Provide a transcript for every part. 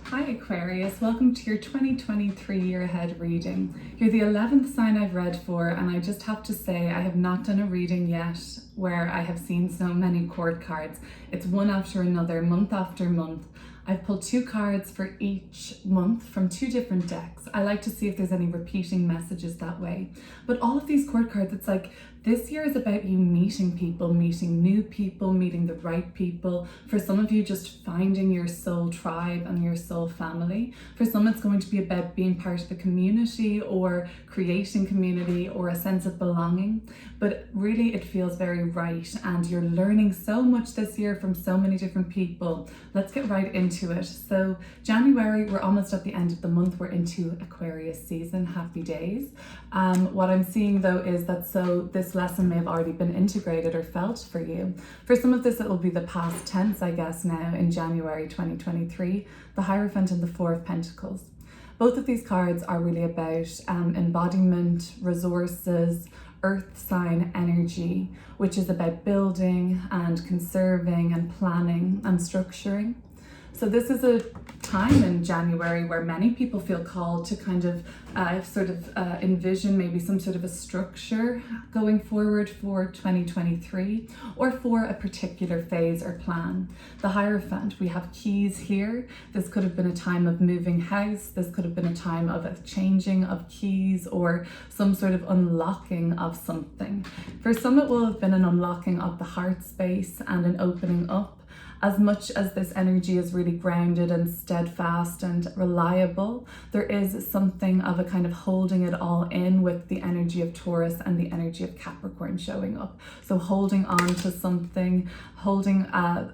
Hi Aquarius, welcome to your 2023 year ahead reading. You're the 11th sign I've read for, and I just have to say I have not done a reading yet where I have seen so many court cards. It's one after another, month after month. I've pulled 2 cards for each month from 2 different decks. I like to see if there's any repeating messages that way. But all of these court cards, it's like this year is about you meeting people, meeting new people, meeting the right people. For some of you, just finding your soul tribe and your soul family. For some, it's going to be about being part of the community or creating community or a sense of belonging. But really, it feels very right, and you're learning so much this year from so many different people. Let's get right into it. So January, we're almost at the end of the month. We're into Aquarius season. Happy days. What I'm seeing though is that this lesson may have already been integrated or felt for you. For some of this, it will be the past tense, I guess, now in January 2023, the Hierophant and the Four of Pentacles. Both of these cards are really about embodiment, resources, earth sign energy, which is about building and conserving and planning and structuring. So this is a time in January where many people feel called to kind of envision maybe some sort of a structure going forward for 2023 or for a particular phase or plan. The Hierophant, we have keys here. This could have been a time of moving house. This could have been a time of a changing of keys or some sort of unlocking of something. For some, it will have been an unlocking of the heart space and an opening up. As much as this energy is really grounded and steadfast and reliable, there is something of a kind of holding it all in with the energy of Taurus and the energy of Capricorn showing up. So holding on to something, holding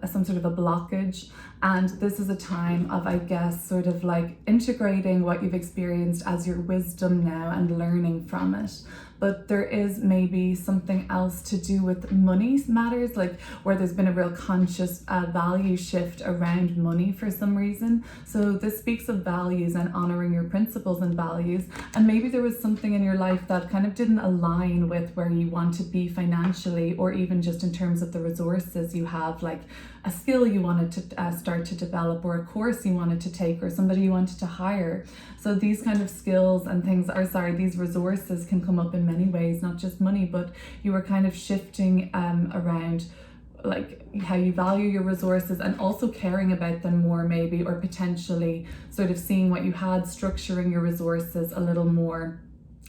some sort of a blockage. And this is a time of, I guess, sort of like integrating what you've experienced as your wisdom now and learning from it. But there is maybe something else to do with money matters, like where there's been a real conscious value shift around money for some reason. So this speaks of values and honoring your principles and values. And maybe there was something in your life that kind of didn't align with where you want to be financially, or even just in terms of the resources you have, like a skill you wanted to start to develop, or a course you wanted to take, or somebody you wanted to hire. So these kind of skills and things these resources can come up in many ways, not just money, but you were kind of shifting around like how you value your resources and also caring about them more maybe, or potentially sort of seeing what you had, structuring your resources a little more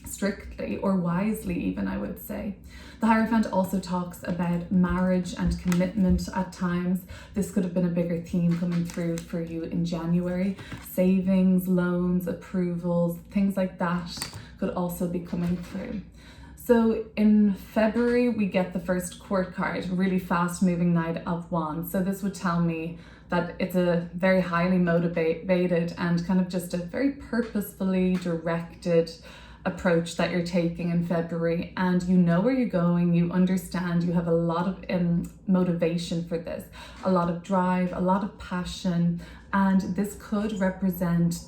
strictly or wisely even, I would say. The Hierophant also talks about marriage and commitment at times. This could have been a bigger theme coming through for you in January. Savings, loans, approvals, things like that could also be coming through. So in February, we get the first court card, really fast moving Knight of Wands. So this would tell me that it's a very highly motivated and kind of just a very purposefully directed approach that you're taking in February, and you know where you're going, you understand, you have a lot of motivation for this, a lot of drive, a lot of passion, and this could represent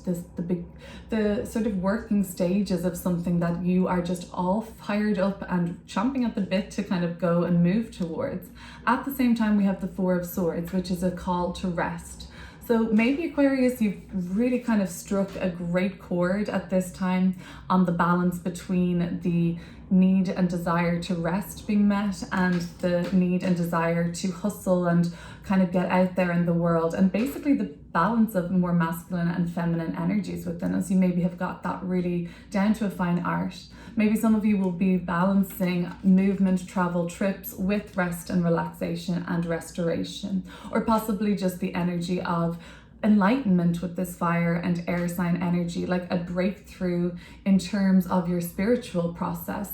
the sort of working stages of something that you are just all fired up and chomping at the bit to kind of go and move towards. At the same time, we have the Four of Swords, which is a call to rest. So maybe Aquarius, you've really kind of struck a great chord at this time on the balance between the need and desire to rest being met and the need and desire to hustle and kind of get out there in the world, and basically the balance of more masculine and feminine energies within us. You maybe have got that really down to a fine art. Maybe some of you will be balancing movement, travel, trips with rest and relaxation and restoration, or possibly just the energy of enlightenment with this fire and air sign energy, like a breakthrough in terms of your spiritual process.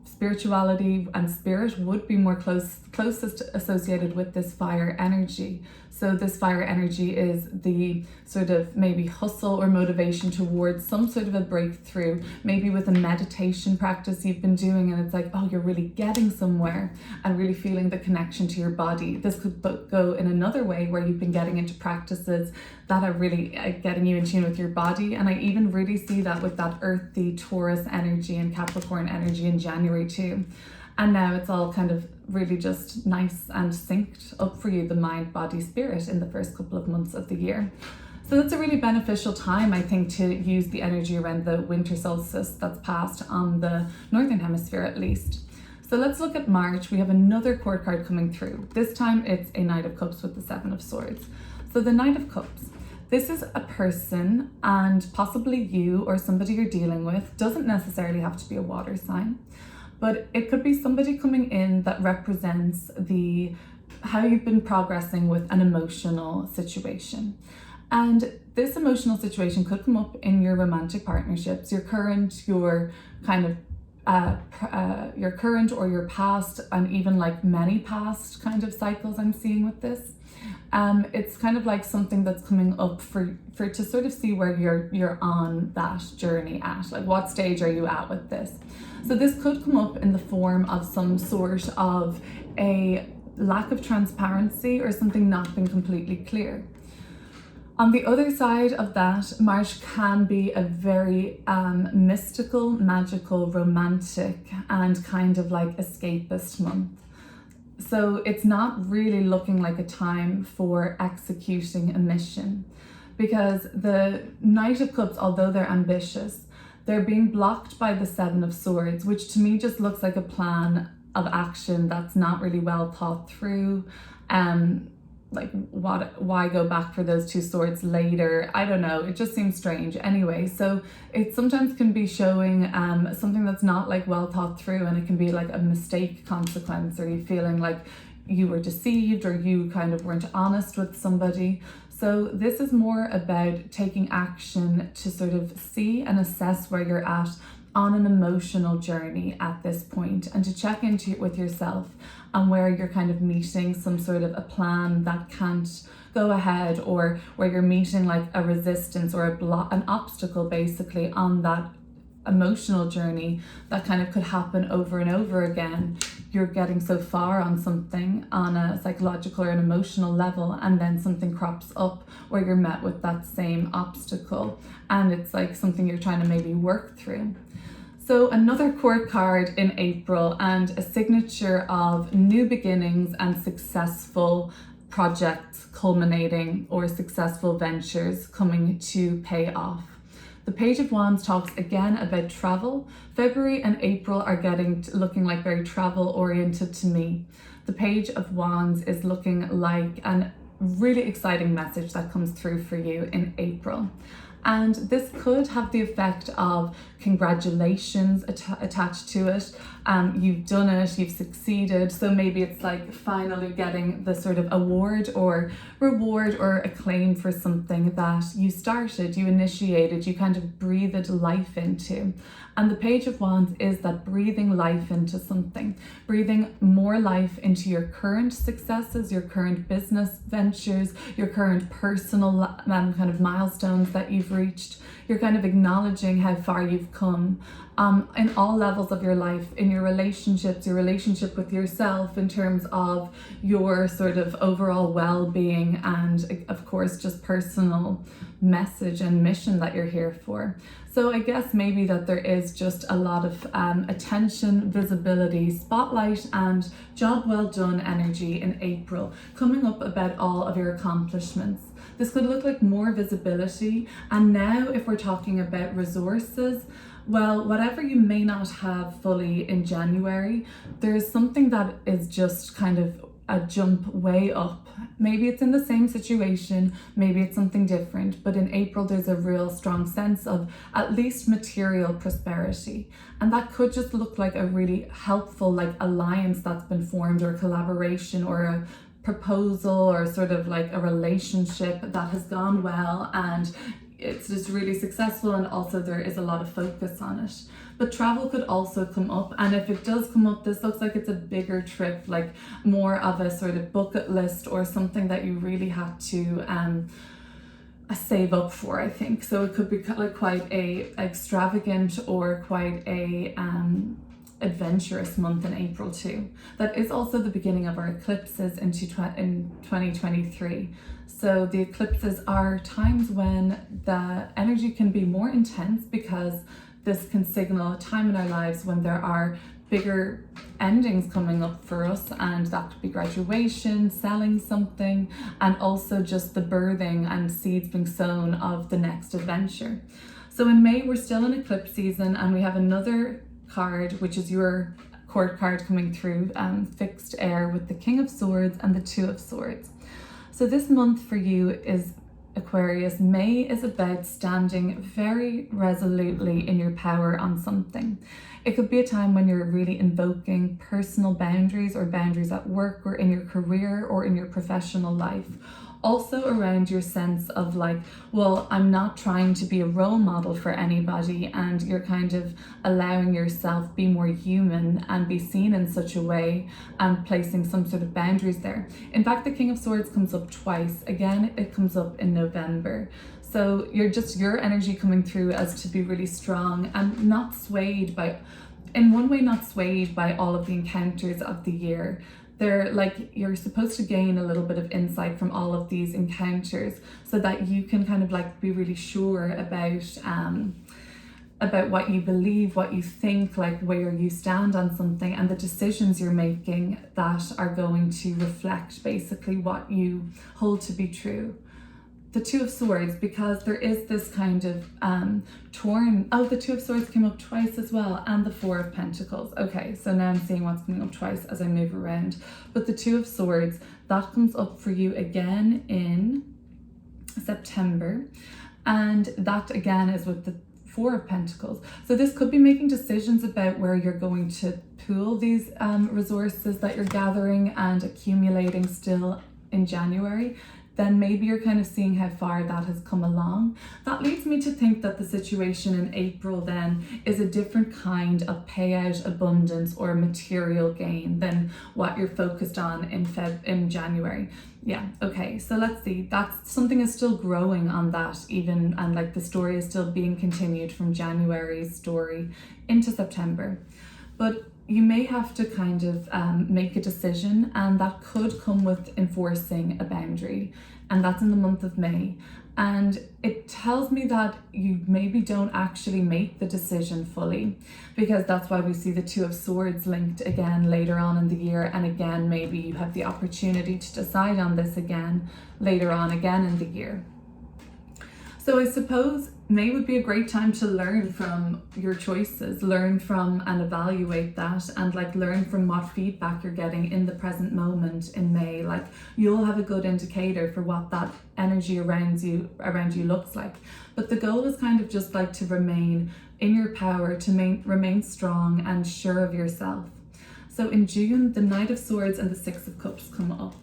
Spirituality and spirit would be more closest associated with this fire energy. So this fire energy is the sort of maybe hustle or motivation towards some sort of a breakthrough, maybe with a meditation practice you've been doing, and it's like, oh, you're really getting somewhere and really feeling the connection to your body. This could go in another way where you've been getting into practices that are really getting you in tune with your body. And I even really see that with that earthy Taurus energy and Capricorn energy in January too. And now it's all kind of really just nice and synced up for you, the mind, body, spirit, in the first couple of months of the year. So that's a really beneficial time, I think, to use the energy around the winter solstice that's passed on the Northern Hemisphere at least. So let's look at March. We have another court card coming through. This time it's a Knight of Cups with the Seven of Swords. So the Knight of Cups, this is a person, and possibly you or somebody you're dealing with. Doesn't necessarily have to be a water sign, but it could be somebody coming in that represents how you've been progressing with an emotional situation. And this emotional situation could come up in your romantic partnerships, your current, your kind of your current or your past, and even like many past kind of cycles I'm seeing with this. It's kind of like something that's coming up for to sort of see where you're on that journey at, like what stage are you at with this. So this could come up in the form of some sort of a lack of transparency or something not being completely clear. On the other side of that, March can be a very mystical, magical, romantic, and kind of like escapist month. So it's not really looking like a time for executing a mission, because the Knight of Cups, although they're ambitious, they're being blocked by the Seven of Swords, which to me just looks like a plan of action that's not really well thought through. Like why go back for those two swords later? I don't know, it just seems strange. Anyway, so it sometimes can be showing something that's not like well thought through, and it can be like a mistake consequence, or you feeling like you were deceived, or you kind of weren't honest with somebody. So this is more about taking action to sort of see and assess where you're at on an emotional journey at this point, and to check into it with yourself and where you're kind of meeting some sort of a plan that can't go ahead, or where you're meeting like a resistance or an obstacle basically on that emotional journey that kind of could happen over and over again. You're getting so far on something on a psychological or an emotional level, and then something crops up where you're met with that same obstacle, and it's like something you're trying to maybe work through. So another court card in April, and a signature of new beginnings and successful projects culminating, or successful ventures coming to pay off. The Page of Wands talks again about travel. February and April are looking like very travel oriented to me. The Page of Wands is looking like a really exciting message that comes through for you in April. And this could have the effect of congratulations attached to it. You've done it, you've succeeded. So maybe it's like finally getting the sort of award or reward or acclaim for something that you started, you initiated, you kind of breathed life into. And the Page of Wands is that breathing life into something, breathing more life into your current successes, your current business ventures, your current personal kind of milestones that you've reached. You're kind of acknowledging how far you've come in all levels of your life, in your relationships, your relationship with yourself, in terms of your sort of overall well-being, and of course just personal message and mission that you're here for. So I guess maybe that there is just a lot of attention, visibility, spotlight, and job well done energy in April coming up about all of your accomplishments. This could look like more visibility. And now if we're talking about resources, well, whatever you may not have fully in January, there's something that is just kind of a jump way up. Maybe it's in the same situation, maybe it's something different, but in April there's a real strong sense of at least material prosperity. And that could just look like a really helpful like alliance that's been formed, or collaboration, or a proposal, or sort of like a relationship that has gone well, and it's just really successful, and also there is a lot of focus on it. But travel could also come up, and if it does come up, this looks like it's a bigger trip, like more of a sort of bucket list, or something that you really had to save up for, I think. So it could be like quite a extravagant, or quite a adventurous month in April too. That is also the beginning of our eclipses in 2023. So the eclipses are times when the energy can be more intense, because this can signal a time in our lives when there are bigger endings coming up for us, and that could be graduation, selling something, and also just the birthing and seeds being sown of the next adventure. So in May, we're still in eclipse season, and we have another card, which is your court card coming through, fixed air, with the King of Swords and the Two of Swords. So this month for you is Aquarius. May is about standing very resolutely in your power on something. It could be a time when you're really invoking personal boundaries, or boundaries at work or in your career or in your professional life. Also around your sense of like, well, I'm not trying to be a role model for anybody, and you're kind of allowing yourself be more human and be seen in such a way, and placing some sort of boundaries there. In fact, the King of Swords comes up twice. Again, it comes up in November. So you're just, your energy coming through as to be really strong and not swayed by, in one way, not swayed by all of the encounters of the year. They're like, you're supposed to gain a little bit of insight from all of these encounters so that you can kind of like be really sure about what you believe, what you think, like where you stand on something, and the decisions you're making that are going to reflect basically what you hold to be true. The Two of Swords, because there is this kind of the Two of Swords came up twice as well, and the Four of Pentacles. Okay, so now I'm seeing what's coming up twice as I move around. But the Two of Swords, that comes up for you again in September, and that again is with the Four of Pentacles. So this could be making decisions about where you're going to pool these resources that you're gathering and accumulating still in January. Then maybe you're kind of seeing how far that has come along. That leads me to think that the situation in April then is a different kind of payout, abundance, or material gain than what you're focused on in January. Yeah, okay, so let's see. That's something is still growing on that even, and like the story is still being continued from January's story into September. But you may have to kind of make a decision, and that could come with enforcing a boundary, and that's in the month of May. And it tells me that you maybe don't actually make the decision fully, because that's why we see the Two of Swords linked again later on in the year, and again maybe you have the opportunity to decide on this again later on again in the year. So I suppose May would be a great time to learn from your choices, learn from and evaluate that, and like learn from what feedback you're getting in the present moment in May. Like you'll have a good indicator for what that energy around you looks like. But the goal is kind of just like to remain in your power, to remain strong and sure of yourself. So in June, the Knight of Swords and the Six of Cups come up.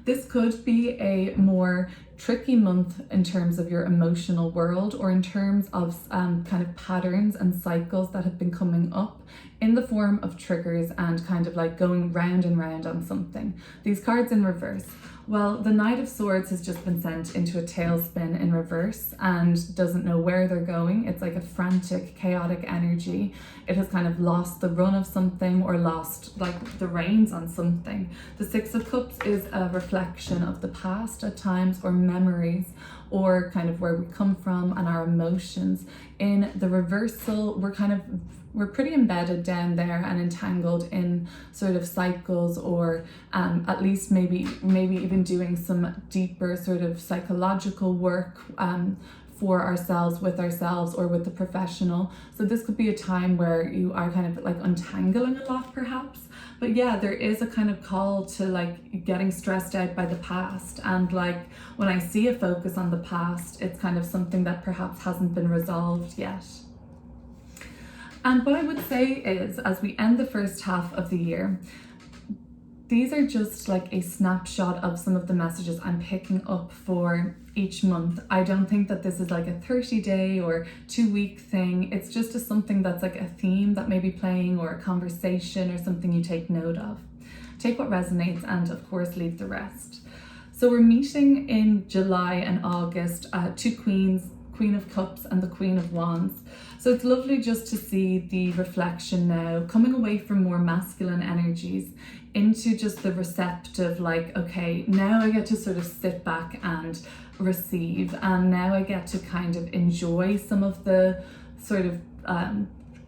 This could be a more tricky month in terms of your emotional world, or in terms of kind of patterns and cycles that have been coming up in the form of triggers and kind of like going round and round on something. These cards in reverse. Well, the Knight of Swords has just been sent into a tailspin in reverse and doesn't know where they're going. It's like a frantic, chaotic energy. It has kind of lost the run of something, or lost like the reins on something. The Six of Cups is a reflection of the past at times, or memories, or kind of where we come from and our emotions. In the reversal, we're pretty embedded down there and entangled in sort of cycles, or at least maybe even doing some deeper sort of psychological work for ourselves, with ourselves, or with the professional. So this could be a time where you are kind of like untangling a lot perhaps. But yeah, there is a kind of call to like getting stressed out by the past. And like when I see a focus on the past, it's kind of something that perhaps hasn't been resolved yet. And what I would say is, as we end the first half of the year, these are just like a snapshot of some of the messages I'm picking up for each month. I don't think that this is like a 30-day or 2-week thing. It's just something that's like a theme that may be playing, or a conversation, or something you take note of. Take what resonates, and of course leave the rest. So we're meeting in July and August, two queens, Queen of Cups and the Queen of Wands. So it's lovely just to see the reflection now, coming away from more masculine energies into just the receptive, like, okay, now I get to sort of sit back and receive, and now I get to kind of enjoy some of the sort of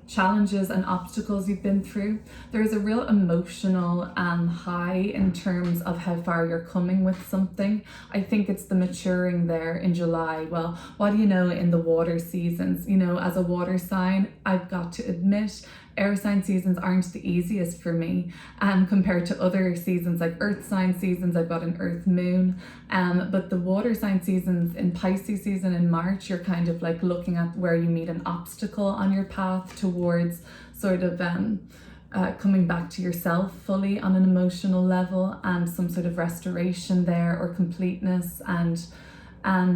challenges and obstacles you've been through. There's a real emotional high in terms of how far you're coming with something. I think it's the maturing there in July. Well, what do you know, in the water seasons, you know, as a water sign, I've got to admit, air sign seasons aren't the easiest for me compared to other seasons like earth sign seasons. I've got an earth moon, but the water sign seasons, in Pisces season in March, you're kind of like looking at where you meet an obstacle on your path towards sort of coming back to yourself fully on an emotional level, and some sort of restoration there or completeness. And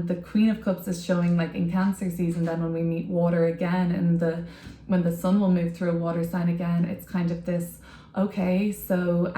the Queen of Cups is showing, like in Cancer season, then when we meet water again, and when the sun will move through a water sign again, it's kind of this, okay, so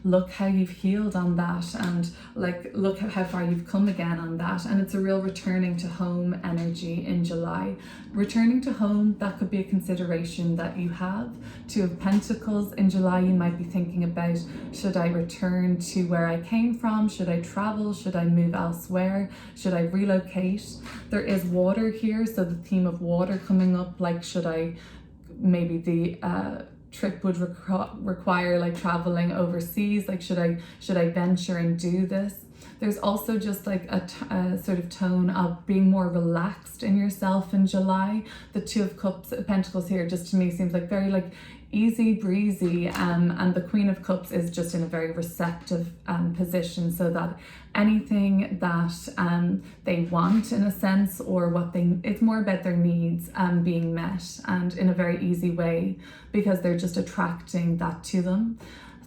look how you've healed on that, and like look how far you've come again on that. And it's a real returning to home energy in July. Returning to home, that could be a consideration that you have. Two of Pentacles in July, you might be thinking about, should I return to where I came from? Should I travel? Should I move elsewhere? Should I relocate? There is water here, so the theme of water coming up, like should I, maybe the trip would require like traveling overseas, like should I venture and do this? There's also just like a sort of tone of being more relaxed in yourself in July. The Two of Cups, Pentacles here, just to me seems like very like easy breezy, and the Queen of Cups is just in a very receptive position, so that anything that they want, in a sense, or it's more about their needs being met, and in a very easy way, because they're just attracting that to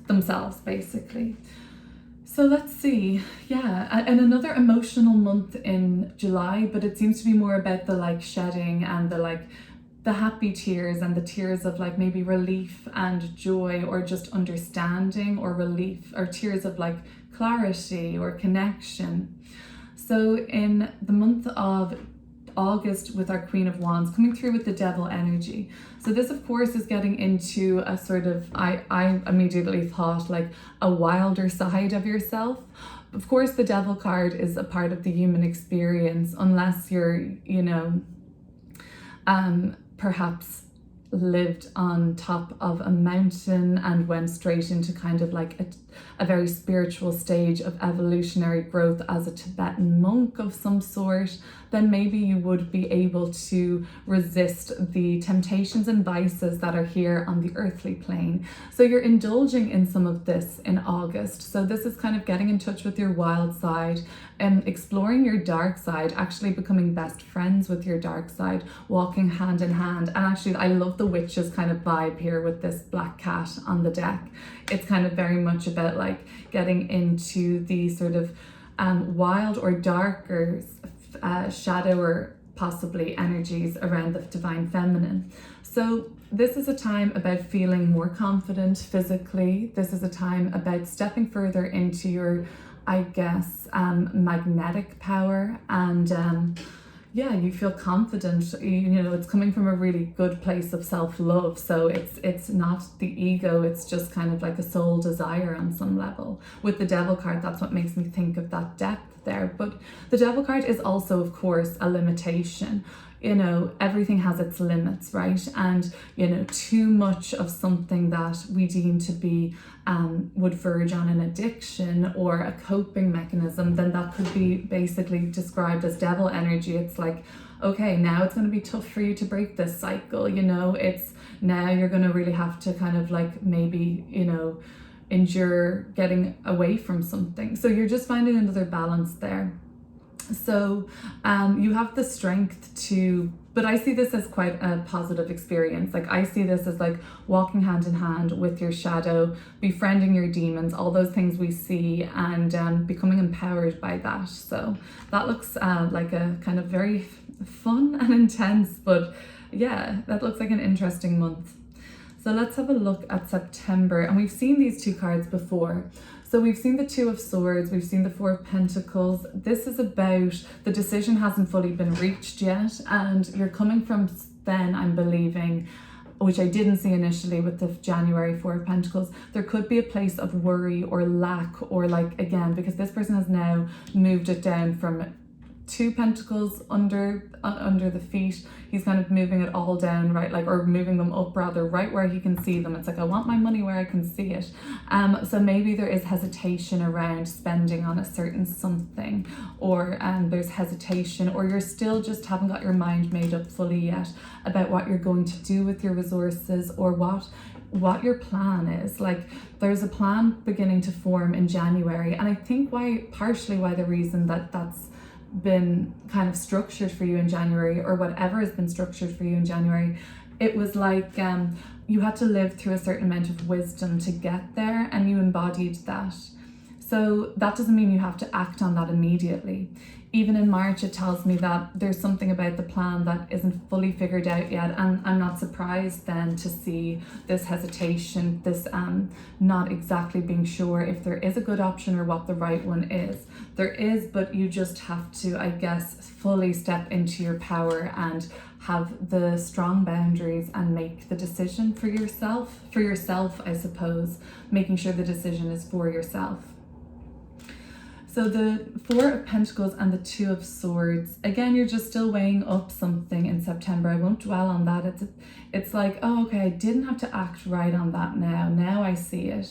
themselves basically. So let's see, yeah, and another emotional month in July, but it seems to be more about the like shedding and the happy tears, and the tears of like maybe relief and joy, or just understanding, or relief, or tears of like clarity or connection. So in the month of August, with our Queen of Wands coming through with the Devil energy, so this of course is getting into a sort of, I immediately thought like a wilder side of yourself. Of course, the Devil card is a part of the human experience, unless you're, you know, perhaps lived on top of a mountain and went straight into kind of like a very spiritual stage of evolutionary growth as a Tibetan monk of some sort, then maybe you would be able to resist the temptations and vices that are here on the earthly plane. So you're indulging in some of this in August. So this is kind of getting in touch with your wild side and exploring your dark side, actually becoming best friends with your dark side, walking hand in hand. And actually, I love the witches kind of vibe here with this black cat on the deck. It's kind of very much about like getting into the sort of wild or darker shadow, or possibly energies around the divine feminine. So this is a time about feeling more confident physically. This is a time about stepping further into your, I guess, magnetic power, and yeah, you feel confident. You know, it's coming from a really good place of self-love. So it's not the ego, it's just kind of like a soul desire on some level. With the Devil card, that's what makes me think of that depth there. But the Devil card is also, of course, a limitation. You know, everything has its limits, right? And, you know, too much of something that we deem to be would verge on an addiction or a coping mechanism, then that could be basically described as devil energy. It's like, okay, now it's going to be tough for you to break this cycle, you know, it's now you're going to really have to kind of like maybe, you know, endure getting away from something. So you're just finding another balance there. So you have the strength to, but I see this as quite a positive experience. Like I see this as like walking hand in hand with your shadow, befriending your demons, all those things we see, and becoming empowered by that. So that looks like a kind of very fun and intense, but yeah, that looks like an interesting month. So let's have a look at September, and we've seen these two cards before. So we've seen the Two of Swords, we've seen the Four of Pentacles. This is about the decision hasn't fully been reached yet, and you're coming from then, I'm believing, which I didn't see initially with the January Four of Pentacles, there could be a place of worry or lack, or like, again, because this person has now moved it down from two pentacles under the feet. He's kind of moving it all down, right, like, or moving them up rather, right where he can see them. It's like, I want my money where I can see it. So maybe there is hesitation around spending on a certain something, or there's hesitation, or you're still just haven't got your mind made up fully yet about what you're going to do with your resources, or what your plan is. Like, there's a plan beginning to form in January, and I think partially why the reason that's been kind of structured for you in January, or whatever has been structured for you in January, it was like you had to live through a certain amount of wisdom to get there, and you embodied that. So that doesn't mean you have to act on that immediately. Even in March, it tells me that there's something about the plan that isn't fully figured out yet, and I'm not surprised then to see this hesitation, this not exactly being sure if there is a good option or what the right one is. There is, but you just have to, I guess, fully step into your power and have the strong boundaries and make the decision for yourself, I suppose, making sure the decision is for yourself. So the Four of Pentacles and the Two of Swords, again, you're just still weighing up something in September. I won't dwell on that. It's like, oh, okay, I didn't have to act right on that now. Now I see it.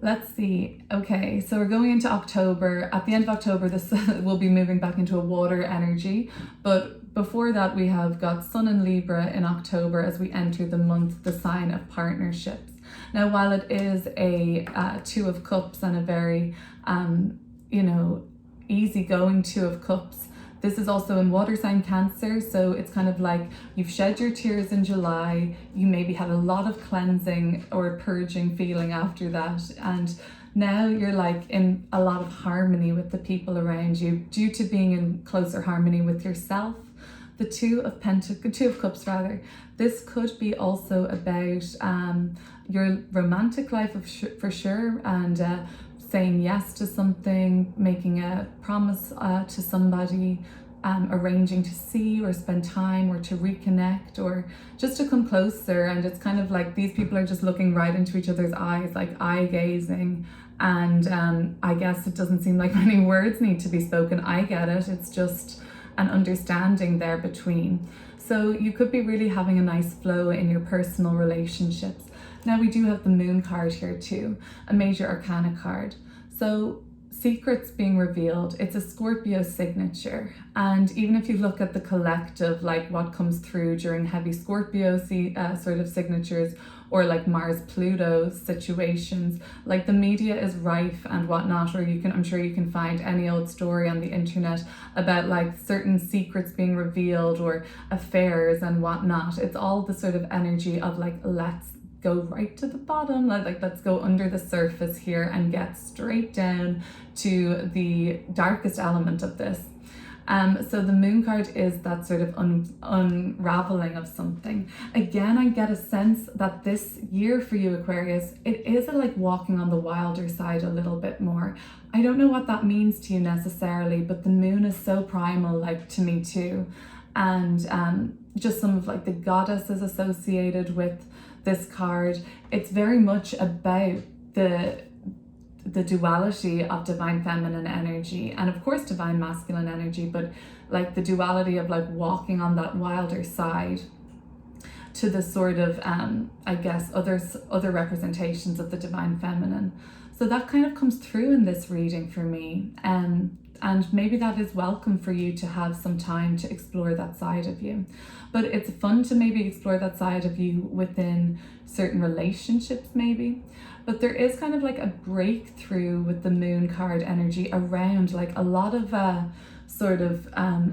Let's see. Okay, so we're going into October. At the end of October, this will be moving back into a water energy. But before that, we have got Sun in Libra in October as we enter the month, the sign of partnerships. Now, while it is a Two of Cups and a very easygoing Two of Cups, this is also in water sign Cancer, so it's kind of like you've shed your tears in July, you maybe had a lot of cleansing or purging feeling after that, and now you're like in a lot of harmony with the people around you due to being in closer harmony with yourself. The Two of Cups rather, this could be also about your romantic life for sure, and saying yes to something, making a promise to somebody, arranging to see or spend time or to reconnect or just to come closer. And it's kind of like these people are just looking right into each other's eyes, like eye gazing. And I guess it doesn't seem like many words need to be spoken. I get it. It's just an understanding there between. So you could be really having a nice flow in your personal relationships. Now we do have the Moon card here too, a major arcana card. So secrets being revealed, it's a Scorpio signature. And even if you look at the collective, like what comes through during heavy Scorpio sort of signatures, or like Mars-Pluto situations, like the media is rife and whatnot, or I'm sure you can find any old story on the internet about like certain secrets being revealed or affairs and whatnot. It's all the sort of energy of like, let's go right to the bottom, like let's go under the surface here and get straight down to the darkest element of this. So the Moon card is that sort of unraveling of something. Again, I get a sense that this year for you, Aquarius, it is like walking on the wilder side a little bit more. I don't know what that means to you necessarily, but the Moon is so primal, like to me too. And just some of like the goddesses associated with this card, it's very much about the duality of divine feminine energy and of course divine masculine energy, but like the duality of like walking on that wilder side to the sort of I guess other representations of the divine feminine. So that kind of comes through in this reading for me, and maybe that is welcome for you to have some time to explore that side of you. But it's fun to maybe explore that side of you within certain relationships maybe. But there is kind of like a breakthrough with the Moon card energy around like a lot of sort of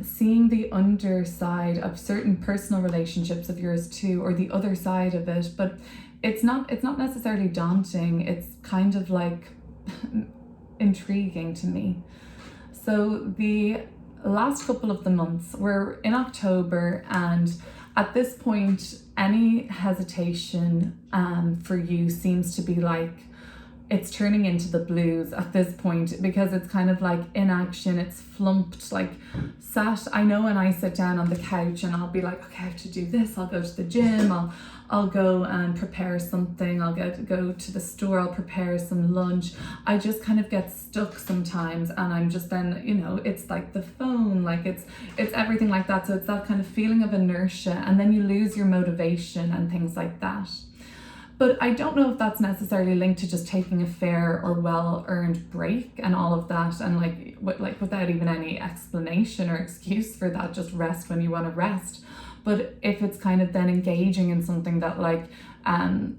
seeing the underside of certain personal relationships of yours too, or the other side of it. But it's not necessarily daunting. It's kind of like intriguing to me. So the last couple of the months, we're in October, and at this point, any hesitation for you seems to be like it's turning into the blues at this point, because it's kind of like inaction, it's flumped, like I know when I sit down on the couch and I'll be like, okay, I have to do this, I'll go to the gym, I'll go and prepare something, I'll go to the store, I'll prepare some lunch. I just kind of get stuck sometimes, and I'm just then, you know, it's like the phone, like it's everything like that. So it's that kind of feeling of inertia, and then you lose your motivation and things like that. But I don't know if that's necessarily linked to just taking a fair or well-earned break and all of that, and like without even any explanation or excuse for that, just rest when you want to rest. But if it's kind of then engaging in something that like,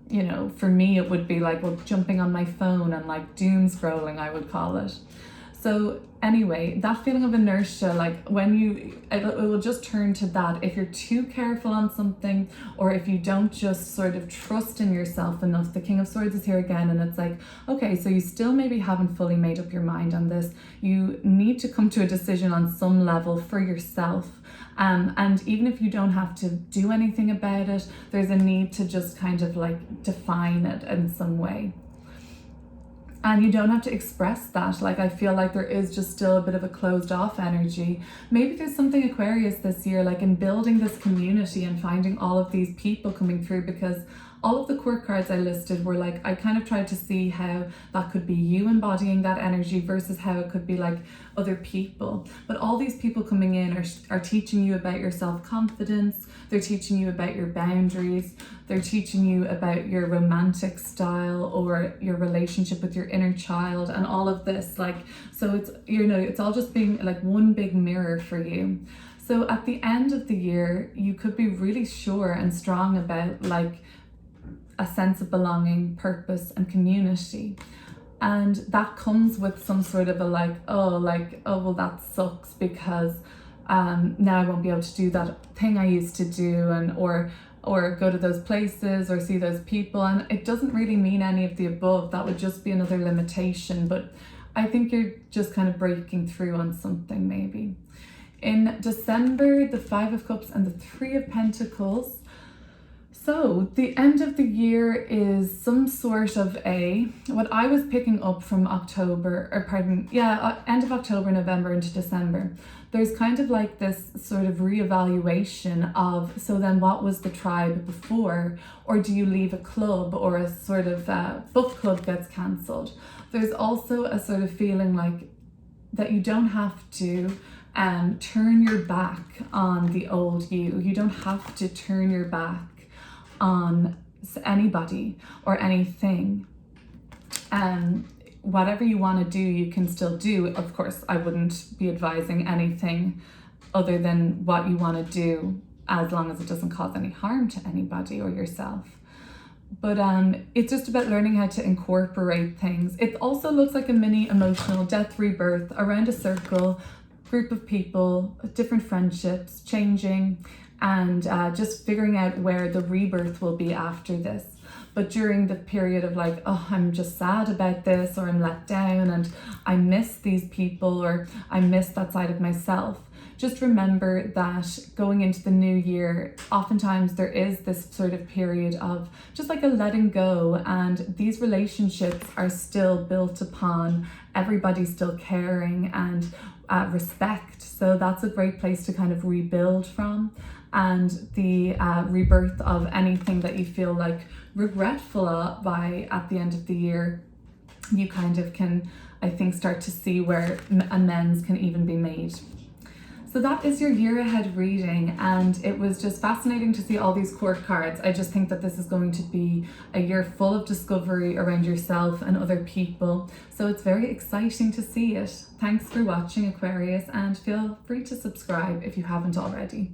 you know, for me it would be like, well, jumping on my phone and like doom scrolling, I would call it. So anyway, that feeling of inertia, like when it will just turn to that if you're too careful on something, or if you don't just sort of trust in yourself enough. The King of Swords is here again, and it's like, okay, so you still maybe haven't fully made up your mind on this. You need to come to a decision on some level for yourself. And even if you don't have to do anything about it, there's a need to just kind of like define it in some way. And you don't have to express that. Like, I feel like there is just still a bit of a closed off energy. Maybe there's something Aquarius this year, like in building this community and finding all of these people coming through, because all of the court cards I listed were like, I kind of tried to see how that could be you embodying that energy versus how it could be like other people. But all these people coming in are teaching you about your self-confidence, they're teaching you about your boundaries, they're teaching you about your romantic style or your relationship with your inner child and all of this. Like, so it's, you know, it's all just being like one big mirror for you. So at the end of the year, you could be really sure and strong about like a sense of belonging, purpose, and community. And that comes with some sort of a like, oh, well, that sucks because now I won't be able to do that thing I used to do, and or go to those places or see those people. And it doesn't really mean any of the above. That would just be another limitation. But I think you're just kind of breaking through on something maybe. In December, the 5 of Cups and the 3 of Pentacles. So the end of the year is some sort of what I was picking up from end of October, November into December. There's kind of like this sort of reevaluation of, so then what was the tribe before? Or do you leave a club, or a sort of book club gets cancelled? There's also a sort of feeling like that you don't have to turn your back on the old you. You don't have to turn your back on anybody or anything. Whatever you want to do, you can still do. Of course, I wouldn't be advising anything other than what you want to do, as long as it doesn't cause any harm to anybody or yourself. But it's just about learning how to incorporate things. It also looks like a mini emotional death rebirth around a circle, group of people, different friendships, changing, and just figuring out where the rebirth will be after this. But during the period of like, oh, I'm just sad about this, or I'm let down and I miss these people, or I miss that side of myself, just remember that going into the new year, oftentimes there is this sort of period of just like a letting go, and these relationships are still built upon everybody still caring and respect. So that's a great place to kind of rebuild from. And the rebirth of anything that you feel like regretful by at the end of the year, you kind of can, I think, start to see where amends can even be made. So that is your year ahead reading, and it was just fascinating to see all these court cards. I just think that this is going to be a year full of discovery around yourself and other people. So it's very exciting to see it. Thanks for watching, Aquarius, and feel free to subscribe if you haven't already.